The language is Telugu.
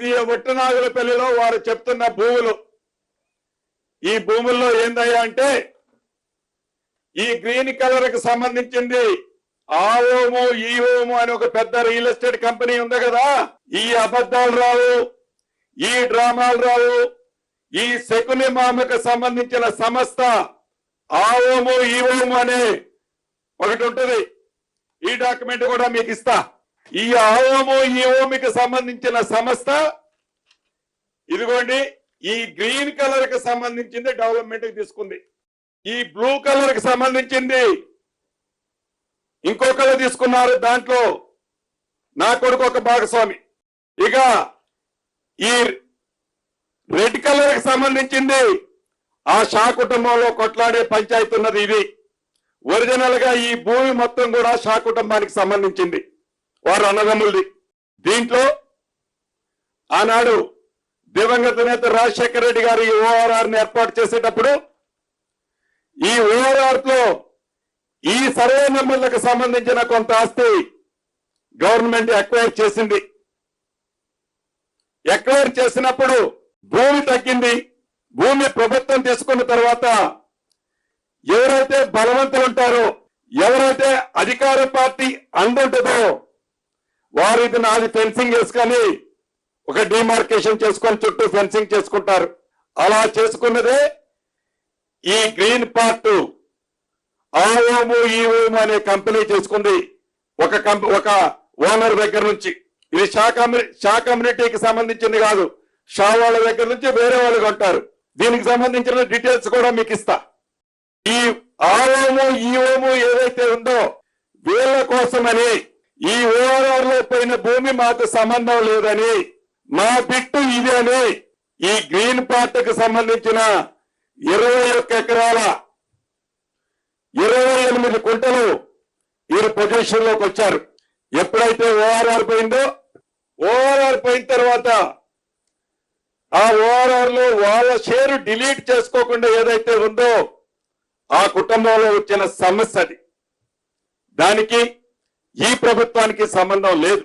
ఇది ఒట్టనాగులపల్లిలో వారు చెప్తున్న భూములు. ఈ భూముల్లో ఏందయ్యా అంటే ఈ గ్రీన్ కలర్ కి సంబంధించింది ఆవోము ఈవోము అని ఒక పెద్ద రియల్ ఎస్టేట్ కంపెనీ ఉంది కదా. ఈ అబద్ధాలు రావు, ఈ డ్రామాలు రావు. ఈ శకుని మామకు సంబంధించిన సంస్థ ఆవోము ఈవోము అనే ఒకటి ఉంటుంది. ఈ డాక్యుమెంట్ కూడా మీకు ఇస్తా. ఈ ఆవోము ఈవోమికి సంబంధించిన సంస్థ ఇదిగోండి, ఈ గ్రీన్ కలర్ కి సంబంధించింది డెవలప్మెంట్ కి తీసుకుంది. ఈ బ్లూ కలర్ కి సంబంధించింది ఇంకొకరు తీసుకున్నారు. దాంట్లో నా కొడుకు ఒక భాగస్వామి. ఇక ఈ రెడ్ కలర్ కి సంబంధించింది ఆ షా కుటుంబంలో కొట్లాడే పంచాయతీ ఉన్నది. ఇది ఒరిజినల్ గా ఈ భూమి మొత్తం కూడా షా కుటుంబానికి సంబంధించింది, వారు అన్నదమ్ములది. దీంట్లో ఆనాడు దివంగత నేత రాజశేఖర రెడ్డి గారు ఈ ఓఆర్ఆర్ ని ఏర్పాటు చేసేటప్పుడు ఈ ఓఆర్ఆర్ లో ఈ సర్వే నెంబర్లకు సంబంధించిన కొంత ఆస్తి గవర్నమెంట్ ఎక్వైర్ చేసింది. ఎక్వైర్ చేసినప్పుడు భూమి తగ్గింది. భూమి ప్రభుత్వం తీసుకున్న తర్వాత ఎవరైతే బలవంతులు ఉంటారో, ఎవరైతే అధికార పార్టీ అందుంటుందో వారు ఇది నాది ఫెన్సింగ్ వేసుకొని ఒక డిమార్కేషన్ చేసుకొని చుట్టూ ఫెన్సింగ్ చేసుకుంటారు. అలా చేసుకున్నదే ఈ గ్రీన్ పార్ట్ ఆవోము ఈవోము అనే కంపెనీ చేసుకుంది. ఒక ఓనర్ దగ్గర నుంచి. ఇది షా కమ్యూనిటీకి సంబంధించింది కాదు, షా వాళ్ళ దగ్గర నుంచి వేరే వాళ్ళు కొంటారు. దీనికి సంబంధించిన డీటెయిల్స్ కూడా మీకు ఇస్తా. ఈ ఆవోము ఈవోము ఏదైతే ఉందో వీళ్ళ కోసమని ఈ ఓఆర్ఆర్ లో పోయిన భూమి మాకు సంబంధం లేదని, మా బిట్టు ఇది అని ఈ గ్రీన్ పార్ట్ కి సంబంధించిన 21 ఎకరాల 28 కుంటలు వీరు పొజిషన్ లోకి వచ్చారు. ఎప్పుడైతే ఓఆర్ఆర్ పోయిందో, ఓఆర్ఆర్ పోయిన తర్వాత ఆ ఓఆర్ఆర్ లో వాళ్ళ షేరు డిలీట్ చేసుకోకుండా ఏదైతే ఉందో ఆ కుటుంబంలో వచ్చిన సమస్య అది. దానికి ఈ ప్రభుత్వానికి సంబంధం లేదు.